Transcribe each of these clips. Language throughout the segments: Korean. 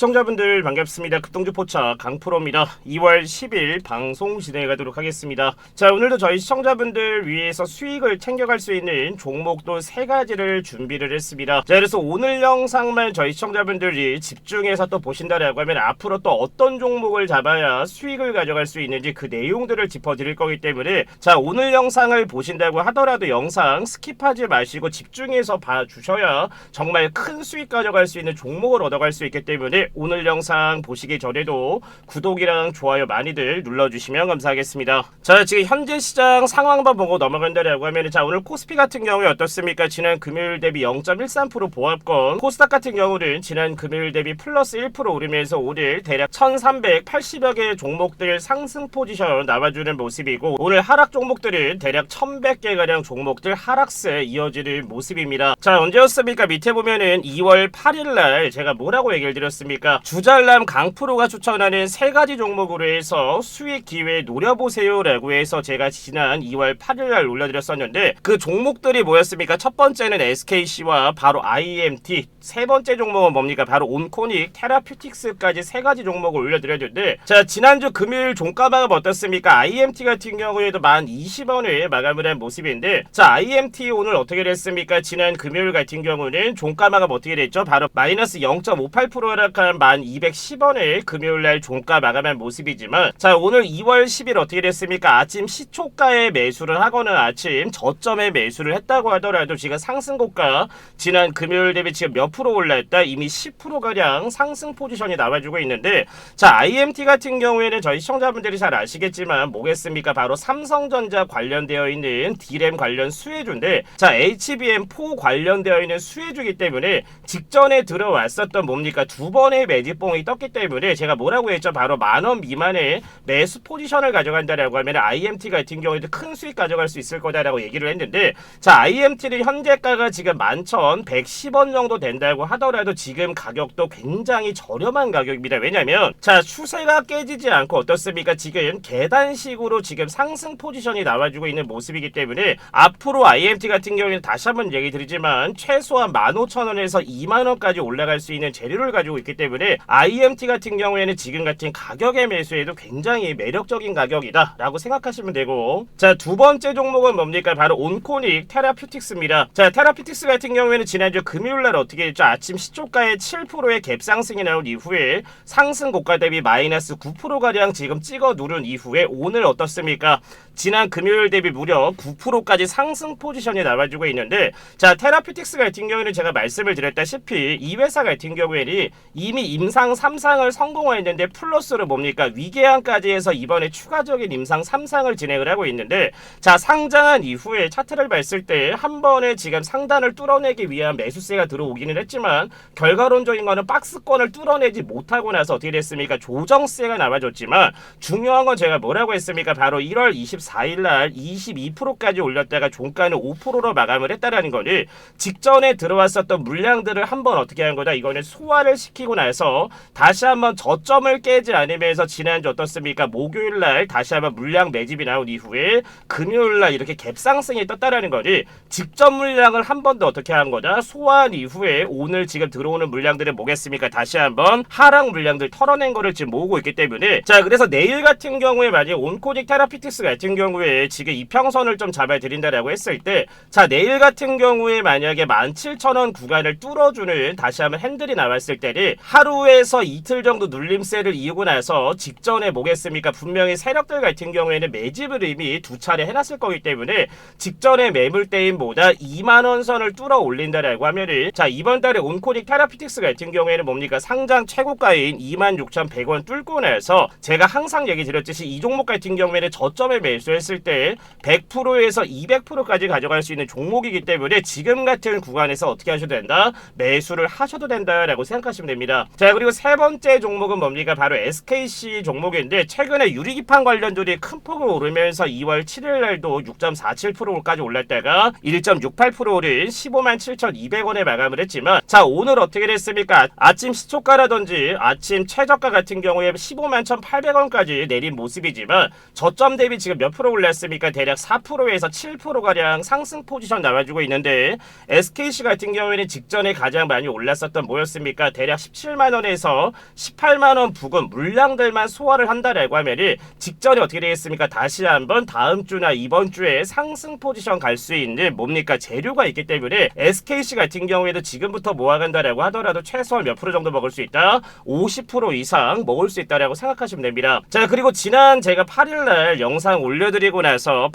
시청자분들 반갑습니다. 급등주 포차 강프로입니다. 2월 10일 방송 진행하도록 하겠습니다. 자, 오늘도 저희 시청자분들 위해서 수익을 챙겨갈 수 있는 종목도 3가지를 준비를 했습니다. 자, 그래서 오늘 영상만 저희 시청자분들이 집중해서 또 보신다라고 하면 앞으로 또 어떤 종목을 잡아야 수익을 가져갈 수 있는지 그 내용들을 짚어드릴 거기 때문에, 자, 오늘 영상을 보신다고 하더라도 영상 스킵하지 마시고 집중해서 봐주셔야 정말 큰 수익 가져갈 수 있는 종목을 얻어갈 수 있기 때문에 오늘 영상 보시기 전에도 구독이랑 좋아요 많이들 눌러주시면 감사하겠습니다. 자, 지금 현재 시장 상황만 보고 넘어간다라고 하면, 자, 오늘 코스피 같은 경우에 어떻습니까? 지난 금요일 대비 0.13% 보합권, 코스닥 같은 경우는 지난 금요일 대비 플러스 1% 오르면서 오늘 대략 1380여 개의 종목들 상승 포지션 나와주는 모습이고, 오늘 하락 종목들은 대략 1100개가량 종목들 하락세 이어지는 모습입니다. 자, 언제였습니까? 밑에 보면은 2월 8일날 제가 뭐라고 얘기를 드렸습니까? 주잘남 강프로가 추천하는 3가지 종목으로 해서 수익 기회 노려보세요 라고 해서 제가 지난 2월 8일날 올려드렸었는데, 그 종목들이 뭐였습니까? 첫 번째는 SKC와 바로 IMT, 세 번째 종목은 뭡니까? 바로 온코닉, 테라퓨틱스까지 3가지 종목을 올려드렸는데, 자, 지난주 금요일 종가 마감 어떻습니까? IMT 같은 경우에도 1020원에 마감을 한 모습인데, 자, IMT 오늘 어떻게 됐습니까? 지난 금요일 같은 경우는 종가 마감 어떻게 됐죠? 바로 마이너스 0.58% 하락한 1210원에 금요일날 종가 마감한 모습이지만, 자, 오늘 2월 10일 어떻게 됐습니까? 아침 시초가에 매수를 하거나 아침 저점에 매수를 했다고 하더라도 지금 상승고가 지난 금요일 대비 지금 몇 프로 올랐다? 이미 10%가량 상승 포지션이 나와주고 있는데, 자, IMT 같은 경우에는 저희 시청자분들이 잘 아시겠지만 뭐겠습니까? 바로 삼성전자 관련되어 있는 D램 관련 수혜주인데, 자, HBM4 관련되어 있는 수혜주이기 때문에 직전에 들어왔었던 뭡니까? 두 번의 매집봉이 떴기 때문에 제가 뭐라고 했죠? 바로 만원 미만의 매수 포지션을 가져간다라고 하면 IMT 같은 경우에도 큰 수익 가져갈 수 있을 거다라고 얘기를 했는데, 자, IMT는 현재가가 지금 11,110원 정도 된다고 하더라도 지금 가격도 굉장히 저렴한 가격입니다. 왜냐면, 자, 추세가 깨지지 않고 어떻습니까? 지금 계단식으로 지금 상승 포지션이 나와주고 있는 모습이기 때문에 앞으로 IMT 같은 경우에는 다시 한번 얘기 드리지만 최소한 15,000원에서 2만원까지 올라갈 수 있는 재료를 가지고 있기 때문에 IMT 같은 경우에는 지금 같은 가격의 매수에도 굉장히 매력적인 가격이다 라고 생각하시면 되고, 자, 두 번째 종목은 뭡니까? 바로 온코닉 테라퓨틱스입니다. 자, 테라퓨틱스 같은 경우에는 지난주 금요일날 어떻게 했죠? 아침 시초가에 7%의 갭상승이 나온 이후에 상승 고가 대비 마이너스 9%가량 지금 찍어 누른 이후에 오늘 어떻습니까? 지난 금요일 대비 무려 9%까지 상승 포지션이 나와주고 있는데, 자, 테라퓨틱스 같은 경우에는 제가 말씀을 드렸다시피 이 회사 같은 경우에는 이미 임상 3상을 성공했는데 플러스로 뭡니까? 위계양까지 해서 이번에 추가적인 임상 3상을 진행을 하고 있는데, 자, 상장한 이후에 차트를 봤을 때 한 번에 지금 상단을 뚫어내기 위한 매수세가 들어오기는 했지만 결과론적인 거는 박스권을 뚫어내지 못하고 나서 어떻게 됐습니까? 조정세가 나와줬지만 중요한 건 제가 뭐라고 했습니까? 바로 1월 24일 날 22%까지 올렸다가 종가는 5%로 마감을 했다라는 거는 직전에 들어왔었던 물량들을 한번 어떻게 한 거다? 이거는 소화를 시키고 나서 다시 한번 저점을 깨지 않으면서 지난주 어떻습니까? 목요일 날 다시 한번 물량 매집이 나온 이후에 금요일 날 이렇게 갭상승이 떴다라는 거니 직전 물량을 한 번 더 어떻게 한 거다? 소화한 이후에 오늘 지금 들어오는 물량들은 뭐겠습니까? 다시 한번 하락 물량들 털어낸 거를 지금 모으고 있기 때문에, 자, 그래서 내일 같은 경우에 만약 온코닉 테라피틱스 같은 경우에 지금 이평선을 좀 잡아 드린다라고 했을 때, 자, 내일 같은 경우에 만약에 17,000원 구간을 뚫어주는 다시 한번 핸들이 나왔을 때는 하루에서 이틀 정도 눌림세를 이유고 나서 직전에 뭐겠습니까? 분명히 세력들 같은 경우에는 매집을 이미 2차례 해놨을 거기 때문에 직전에 매물대인보다 2만원 선을 뚫어 올린다라고 하면은, 자, 이번 달에 온코닉 테라피틱스 같은 경우에는 뭡니까? 상장 최고가인 26,100원 뚫고 나서 제가 항상 얘기 드렸듯이 이 종목 같은 경우에는 저점에 매수했을 때 100%에서 200%까지 가져갈 수 있는 종목이기 때문에 지금 같은 구간에서 어떻게 하셔도 된다? 매수를 하셔도 된다라고 생각하시면 됩니다. 자, 그리고 세 번째 종목은 뭡니까? 바로 SKC 종목인데 최근에 유리기판 관련주들이 큰 폭으로 오르면서 2월 7일 날도 6.47%까지 올랐다가 1.68% 오른 157,200원에 마감을 했지만, 자, 오늘 어떻게 됐습니까? 아침 시초가라든지 아침 최저가 같은 경우에 151,800원까지 내린 모습이지만 저점 대비 지금 몇 프로 올랐습니까? 대략 4%에서 7%가량 상승 포지션 나와주고 있는데, SKC 같은 경우에는 직전에 가장 많이 올랐었던 뭐였습니까? 대략 17 17만원에서 18만원 부근 물량들만 소화를 한다라고 하면은 직전에 어떻게 되겠습니까? 다시 한번 다음 주나 이번 주에 상승 포지션 갈 수 있는 뭡니까? 재료가 있기 때문에 SKC 같은 경우에도 지금부터 모아간다라고 하더라도 최소한 몇 프로 정도 먹을 수 있다? 50% 이상 먹을 수 있다라고 생각하시면 됩니다. 자, 그리고 지난 제가 8일날 영상 올려드리고 나서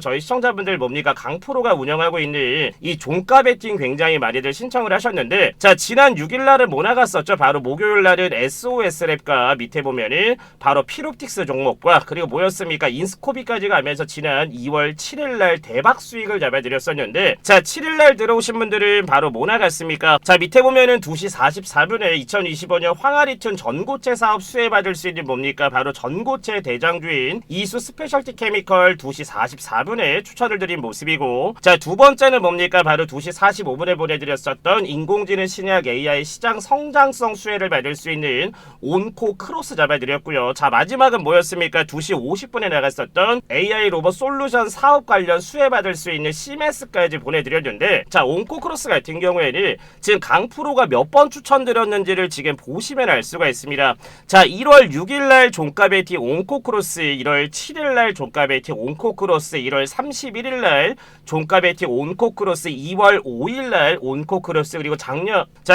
저희 시청자분들 뭡니까? 강프로가 운영하고 있는 이 종가 배팅 굉장히 많이들 신청을 하셨는데, 자, 지난 6일날은 뭐 나갔었죠? 바로 목요일날은 SOS랩과 밑에 보면은 바로 피롭틱스 종목과 그리고 뭐였습니까? 인스코비까지 가면서 지난 2월 7일날 대박 수익을 잡아드렸었는데, 자, 7일날 들어오신 분들은 바로 뭐 나갔습니까? 자, 밑에 보면은 2시 44분에 2025년 황아리툰 전고체 사업 수혜받을 수 있는 뭡니까? 바로 전고체 대장주인 이수 스페셜티 케미컬 2시 44분에 추천을 드린 모습이고, 자, 두 번째는 뭡니까? 바로 2시 45분에 보내드렸었던 인공지능 신약 AI 시장 성장성 수혜를 받을 수 있는 온코 크로스 잡아드렸고요. 자, 마지막은 뭐였습니까? 2시 50분에 나갔었던 AI 로봇 솔루션 사업 관련 수혜받을 수 있는 CMS까지 보내드렸는데, 자, 온코 크로스 같은 경우에는 지금 강프로가 몇 번 추천드렸는지를 지금 보시면 알 수가 있습니다. 자, 1월 6일날 종가 베팅 온코 크로스, 1월 7일날 종가 베팅 온코 크로스, 1월 31일날 종가 베팅 온코 크로스, 2월 5일날 온코 크로스, 그리고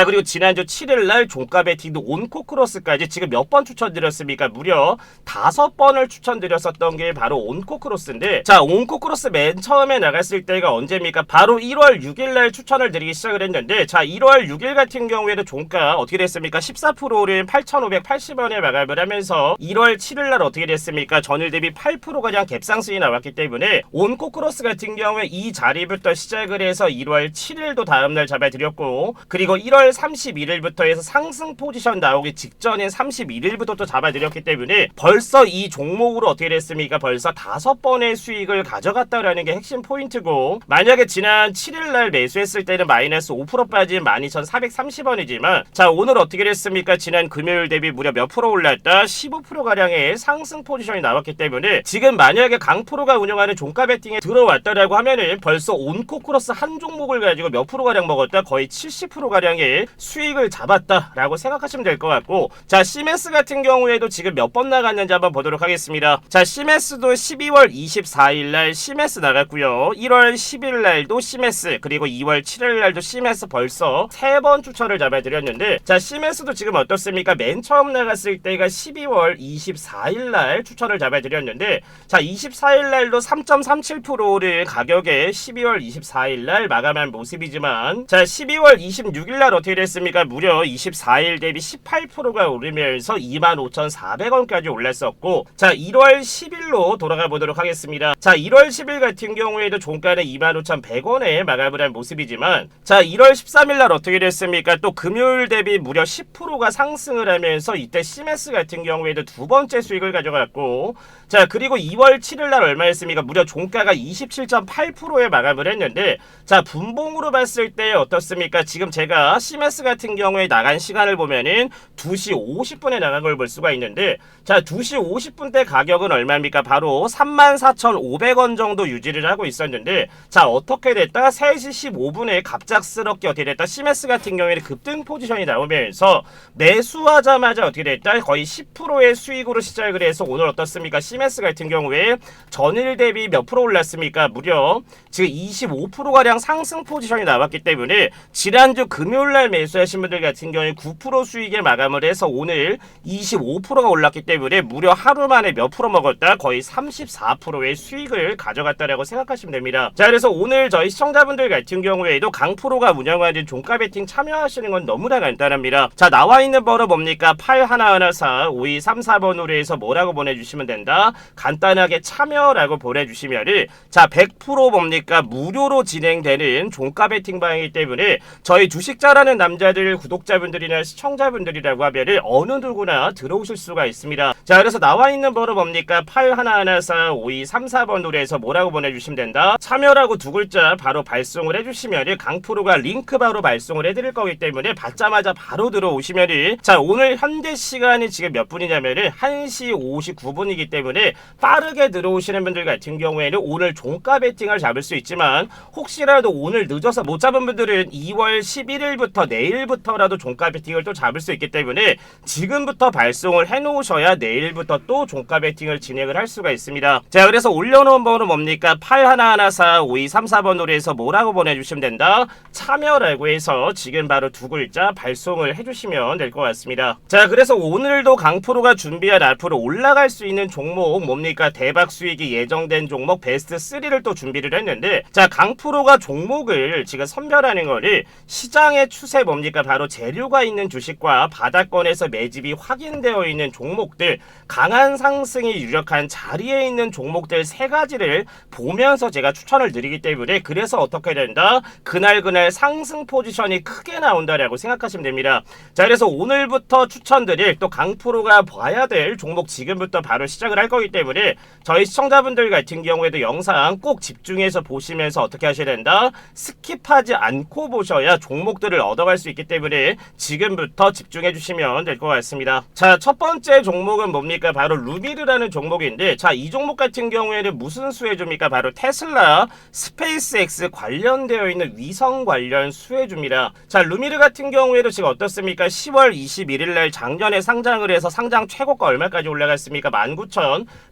그리고 지난주 7일날 종가 베팅도 온코 크로스까지 지금 몇 번 추천드렸습니까? 무려 5번을 추천드렸었던 게 바로 온코 크로스인데, 자, 온코 크로스 맨 처음에 나갔을 때가 언제입니까? 바로 1월 6일날 추천을 드리기 시작을 했는데, 자, 1월 6일 같은 경우에도 종가 어떻게 됐습니까? 14%를 8,580원에 마감을 하면서 1월 7일날 어떻게 됐습니까? 전일 대비 8%가량 갭상승이 나왔기 때문에 온코 크로스 같은 경우에 이 자리부터 시작을 해서 1월 7일도 다음날 잡아드렸고, 그리고 1월 31일부터 해서 상승 포지션 나오기 직전인 31일부터 또 잡아드렸기 때문에 벌써 이 종목으로 어떻게 됐습니까? 벌써 5번의 수익을 가져갔다라는 게 핵심 포인트고, 만약에 지난 7일날 매수했을 때는 마이너스 5% 빠진 12,430원이지만, 자, 오늘 어떻게 됐습니까? 지난 금요일 대비 무려 몇 프로 올랐다? 15%가량의 상승 포지션이 나왔기 때문에 지금 만약에 강프로가 운영하는 종가 베팅에 들어왔다라고 하면은 벌써 온코 크로스 한 종목을 가지고 몇 프로가량 먹었다? 거의 70%가량의 수익을 잡았다라고 생각하시면 될 것 같고, 자, 시메스 같은 경우에도 지금 몇 번 나갔는지 한번 보도록 하겠습니다. 자, 시메스도 12월 24일날 시메스 나갔고요. 1월 10일날도 시메스, 그리고 2월 7일날도 시메스 벌써 3번 추천을 잡아드렸는데, 자, 시메스도 지금 어떻습니까? 맨 처음 나갔을 때가 12월 24일날 추천을 잡아드렸는데, 자, 24일날도 3.37%를 가격에 12월 24일날 마감한 모습이지만, 자, 12월 26일날 어떻게 됐습니까? 무려 24일 대비 18%가 오르면서 25,400원까지 올랐었고, 자, 1월 10일로 돌아가 보도록 하겠습니다. 자, 1월 10일 같은 경우에도 종가는 25,100원에 마감을 한 모습이지만, 자, 1월 13일날 어떻게 됐습니까? 또 금요일 대비 무려 10%가 상승을 하면서 이때 시메스 같은 경우에도 두 번째 수익을 가져갔고, 자, 그리고 2월 7일날 얼마였습니까? 무려 종가가 27.8%에 마감을 했는데, 자, 분봉으로 봤을 때 어떻습니까? 지금 제가 시메스 같은 경우에 나간 시간을 보면은 2시 50분에 나간 걸 볼 수가 있는데, 자, 2시 50분 대 가격은 얼마입니까? 바로 34,500원 정도 유지를 하고 있었는데, 자, 어떻게 됐다? 3시 15분에 갑작스럽게 어떻게 됐다? 시메스 같은 경우에는 급등 포지션이 나오면서 매수하자마자 어떻게 됐다? 거의 10%의 수익으로 시작을 해서 오늘 어떻습니까? 시메스 같은 경우에 전일 대비 몇 프로 올랐습니까? 무려 지금 25%가량 상승 포지션이 나왔기 때문에 지난주 금요일날 매수하신 분들 같은 경우에 9% 수익에 마감을 해서 오늘 25%가 올랐기 때문에 무려 하루 만에 몇 프로 먹었다? 거의 34%의 수익을 가져갔다라고 생각하시면 됩니다. 자, 그래서 오늘 저희 시청자분들 같은 경우에도 강프로가 운영하는 종가 베팅 참여하시는 건 너무나 간단합니다. 자, 나와 있는 번호 뭡니까? 8114-5234번으로 해서 뭐라고 보내주시면 된다? 간단하게 참여라고 보내주시면은, 자, 100% 뭡니까? 무료로 진행되는 종가 베팅 방이기 때문에 저희 주식 잘하는 남자들 구독자분들이나 시청자분들이라고 하면은 어느 누구나 들어오실 수가 있습니다. 자, 그래서 나와 있는 번호 뭡니까? 8114-5234번으로 해서 뭐라고 보내주시면 된다? 참여라고 두 글자 바로 발송을 해주시면은 강프로가 링크 바로 발송을 해드릴 거기 때문에 받자마자 바로 들어오시면은, 자, 오늘 현재 시간이 지금 몇 분이냐면은 1시 59분이기 때문에 빠르게 들어오시는 분들 같은 경우에는 오늘 종가 베팅을 잡을 수 있지만, 혹시라도 오늘 늦어서 못 잡은 분들은 2월 11일부터 내일부터라도 종가 베팅을 또 잡을 수 있기 때문에 지금부터 발송을 해놓으셔야 내일부터 또 종가 베팅을 진행을 할 수가 있습니다. 자, 그래서 올려놓은 번호 뭡니까? 81145234번으로 해서 뭐라고 보내주시면 된다? 참여라고 해서 지금 바로 두 글자 발송을 해주시면 될 것 같습니다. 자, 그래서 오늘도 강프로가 준비한 앞으로 올라갈 수 있는 종목 뭡니까? 대박 수익이 예정된 종목 베스트 3를 또 준비를 했는데, 자, 강프로가 종목을 지금 선별하는 거를 시장의 추세 뭡니까? 바로 재료가 있는 주식과 바닥권에서 매집이 확인되어 있는 종목들, 강한 상승이 유력한 자리에 있는 종목들 세 가지를 보면서 제가 추천을 드리기 때문에, 그래서 어떻게 된다? 그날 상승 포지션이 크게 나온다라고 생각하시면 됩니다. 자, 그래서 오늘부터 추천드릴 또 강프로가 봐야 될 종목 지금부터 바로 시작을 할 거기 때문에 저희 시청자분들 같은 경우에도 영상 꼭 집중해서 보시면서 어떻게 하셔야 된다? 스킵하지 않고 보셔야 종목들을 얻어갈 수 있기 때문에 지금부터 집중해 주시면 될 것 같습니다. 자, 첫 번째 종목은 뭡니까? 바로 루미르라는 종목인데, 자, 이 종목 같은 경우에는 무슨 수혜주입니까? 바로 테슬라, 스페이스X 관련되어 있는 위성 관련 수혜주입니다. 자, 루미르 같은 경우에도 지금 어떻습니까? 10월 21일날 작년에 상장을 해서 상장 최고가 얼마까지 올라갔습니까?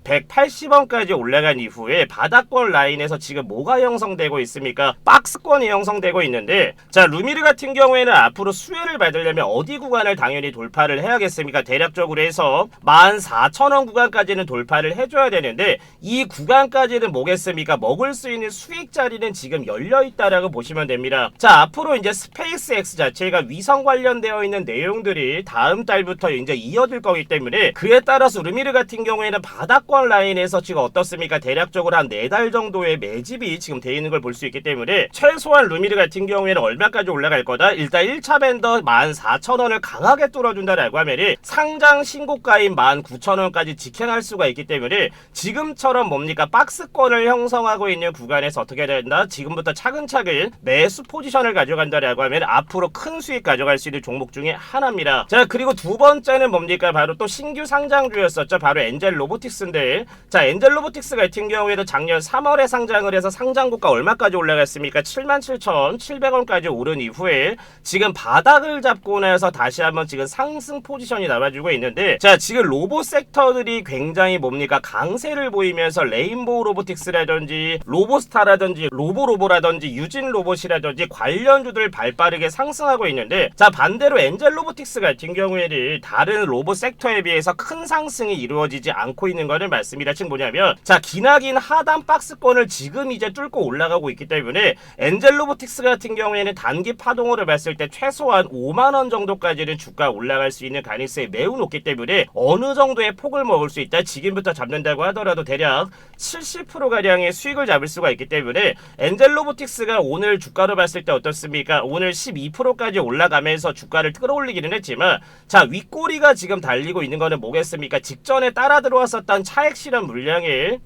19,180원까지 올라간 이후에 바닥권 라인에서 지금 뭐가 형성되고 있습니까? 박스권이 형성되고 있는데, 자, 루미르 같은 경우에는 앞으로 수혜를 받으려면 어디 구간을 당연히 돌파를 해야겠습니까? 대략적으로 해서 14,000원 구간까지는 돌파를 해줘야 되는데, 이 구간까지는 뭐겠습니까? 먹을 수 있는 수익 자리는 지금 열려있다라고 보시면 됩니다. 자, 앞으로 이제 스페이스X 자체가 위성 관련되어 있는 내용들이 다음 달부터 이제 이어질 거기 때문에, 그에 따라서 루미르 같은 경우에는 바닥권 라인에서 지금 어떻습니까? 대략적으로 한 4달 정도의 매집이 지금 되어 있는 걸 볼 수 있기 때문에, 최소한 루미르 같은 경우에는 얼마까지 올라갈 거다? 일단 1차 밴더 14,000원을 강하게 뚫어준다라고 하면 상장 신고가인 19,000원까지 직행할 수가 있기 때문에, 지금처럼 뭡니까? 박스권을 형성하고 있는 구간에서 어떻게 된다? 지금부터 차근차근 매수 포지션을 가져간다라고 하면 앞으로 큰 수익 가져갈 수 있는 종목 중에 하나입니다. 자, 그리고 두 번째는 뭡니까? 바로 또 신규 상장주였었죠. 바로 엔젤 로보틱스인데, 자, 엔젤 로보틱스 같은 경우에도 작년 3월에 상장을 해서 상장고가 얼마까지 올라갔습니까? 77,700원까지 오른 이후에 지금 바닥을 잡고 나서 다시 한번 지금 상승 포지션이 나와주고 있는데, 자, 지금 로봇 섹터들이 굉장히 뭡니까? 강세를 보이면서 레인보우 로보틱스라든지 로보스타라든지 로보라든지 유진 로봇이라든지 관련주들 발빠르게 상승하고 있는데, 자, 반대로 엔젤 로보틱스 같은 경우에는 다른 로봇 섹터에 비해서 큰 상승이 이루어지지 않고 있는 것을 말씀이라 즉 뭐냐면, 자, 기나긴 하단 박스권을 지금 이제 뚫고 올라가고 있기 때문에 엔젤 로보틱스 같은 경우에는 단기 파동으로 봤을 때 최소한 5만원 정도까지는 주가 올라갈 수 있는 가능성이 매우 높기 때문에 어느 정도의 폭을 먹을 수 있다. 지금부터 잡는다고 하더라도 대략 70%가량의 수익을 잡을 수가 있기 때문에 엔젤 로보틱스가 오늘 주가로 봤을 때 어떻습니까? 오늘 12%까지 올라가면서 주가를 끌어올리기는 했지만, 자, 윗꼬리가 지금 달리고 있는 거는 뭐겠습니까? 직전에 따라 들어왔었던 차액 실현 물량들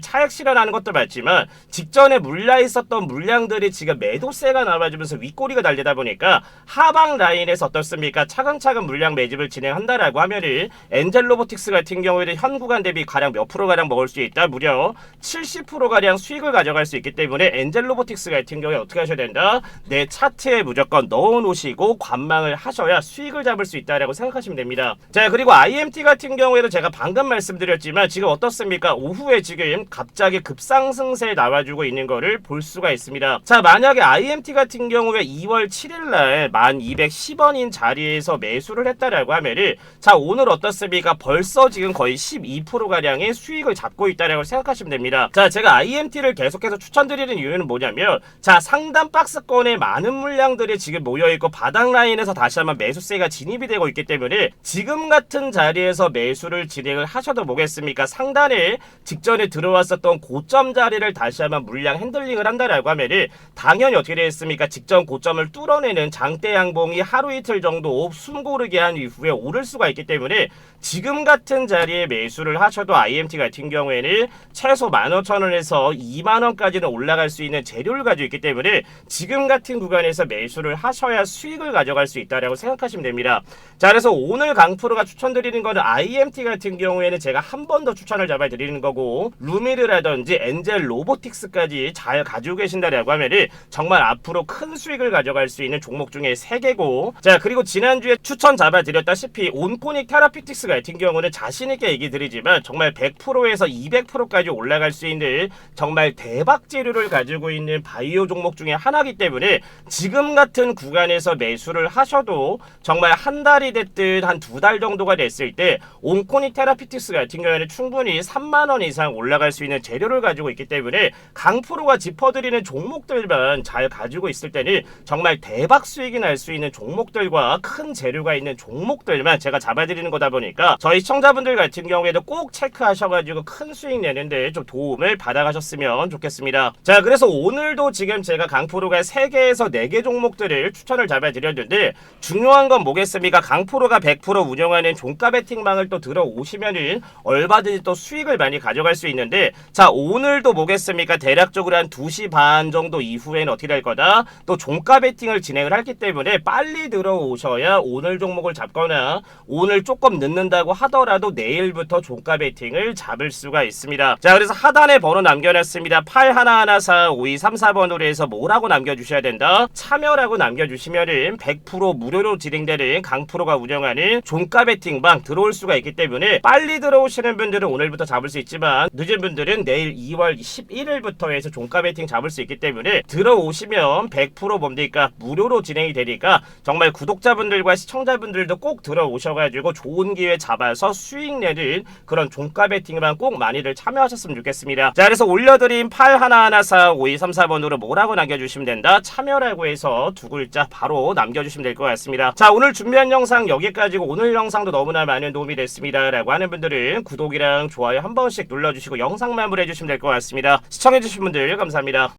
차액 실현하는 것도 맞지만, 직전에 물려 있었던 물량들이 지금 매도세가 나와주면서 윗꼬리가 달리다 보니까 하방 라인에서 어떻습니까? 차근차근 물량 매집을 진행한다라고 하면은 엔젤 로보틱스 같은 경우에는 현 구간 대비 가량 몇 프로가량 먹을 수 있다. 무려 70%가량 수익을 가져갈 수 있기 때문에 엔젤 로보틱스 같은 경우에 어떻게 하셔야 된다? 내 차트에 무조건 넣어놓으시고 관망을 하셔야 수익을 잡을 수 있다라고 생각하시면 됩니다. 자, 그리고 IMT 같은 경우에도 제가 방금 말씀드렸지만 지금 어떻습니까? 오후에 지금 갑자기 급상승세 나와주고 있는 거를 볼 수가 있습니다. 자, 만약에 IMT 같은 경우에 2월 7일날 1210원인 자리에서 매수를 했다라고 하면은, 자, 오늘 어떻습니까? 벌써 지금 거의 12%가량의 수익을 잡고 있다라고 생각하시면 됩니다. 자, 제가 IMT를 계속해서 추천드리는 이유는 뭐냐면, 자, 상단 박스권에 많은 물량들이 지금 모여있고 바닥 라인에서 다시 한번 매수세가 진입이 되고 있기 때문에 지금 같은 자리에서 매수를 진행을 하셔도 뭐겠습니까? 상단에 직전에 들어왔었던 고점 자리를 다시 한번 물량 핸들링을 한다라고 하면은 당연히 어떻게 되겠습니까? 직전 고점을 뚫어내는 장대 양봉이 하루 이틀 정도 숨고르게 한 이후에 오를 수가 있기 때문에 지금 같은 자리에 매수를 하셔도 IMT 같은 경우에는 최소 15,000원에서 2만원까지는 올라갈 수 있는 재료를 가지고 있기 때문에 지금 같은 구간에서 매수를 하셔야 수익을 가져갈 수 있다고 생각하시면 됩니다. 자, 그래서 오늘 강프로가 추천드리는 거는 IMT 같은 경우에는 제가 한 번 더 추천을 잡아드리는 거고, 루미르라든지 엔젤 로보틱스까지 잘 가지고 계신다라고 하면은 정말 앞으로 큰 큰 수익을 가져갈 수 있는 종목 중에 3개고, 자 그리고 지난주에 추천 잡아드렸다시피 온코닉 테라피틱스 같은 경우는 자신있게 얘기 드리지만 정말 100%에서 200%까지 올라갈 수 있는 정말 대박 재료를 가지고 있는 바이오 종목 중에 하나이기 때문에 지금 같은 구간에서 매수를 하셔도 정말 한 달이 됐든 한 2달 정도가 됐을 때 온코닉 테라피틱스 같은 경우에는 충분히 3만원 이상 올라갈 수 있는 재료를 가지고 있기 때문에 강프로가 짚어드리는 종목들만 잘 가지고 있을 때는 정말 대박 수익이 날 수 있는 종목들과 큰 재료가 있는 종목들만 제가 잡아드리는 거다 보니까 저희 시청자분들 같은 경우에도 꼭 체크하셔가지고 큰 수익 내는데 좀 도움을 받아가셨으면 좋겠습니다. 자 그래서 오늘도 지금 제가 강프로가 3개에서 4개 종목들을 추천을 잡아드렸는데 중요한 건 뭐겠습니까? 강프로가 100% 운영하는 종가 베팅방을 또 들어오시면은 얼마든지 또 수익을 많이 가져갈 수 있는데, 자 오늘도 뭐겠습니까? 대략적으로 한 2시 반 정도 이후에는 어떻게 될 거다? 또 종가 베팅을 진행을 했기 때문에 빨리 들어오셔야 오늘 종목을 잡거나 오늘 조금 늦는다고 하더라도 내일부터 종가 베팅을 잡을 수가 있습니다. 자 그래서 하단에 번호 남겨놨습니다. 81145234번으로 해서 뭐라고 남겨주셔야 된다? 참여라고 남겨주시면은 100% 무료로 진행되는 강프로가 운영하는 종가 베팅방 들어올 수가 있기 때문에 빨리 들어오시는 분들은 오늘부터 잡을 수 있지만 늦은 분들은 내일 2월 11일부터 해서 종가 베팅 잡을 수 있기 때문에 들어오시면 100% 뭡니까? 무료로 진행이 되니까 정말 구독자분들과 시청자분들도 꼭 들어오셔가지고 좋은 기회 잡아서 수익 내는 그런 종가 베팅만 꼭 많이들 참여하셨으면 좋겠습니다. 자 그래서 올려드린 81145234번으로 뭐라고 남겨주시면 된다? 참여라고 해서 2글자 바로 남겨주시면 될 것 같습니다. 자 오늘 준비한 영상 여기까지고 오늘 영상도 너무나 많은 도움이 됐습니다 라고 하는 분들은 구독이랑 좋아요 한 번씩 눌러주시고 영상 마무리해주시면 될 것 같습니다. 시청해주신 분들 감사합니다.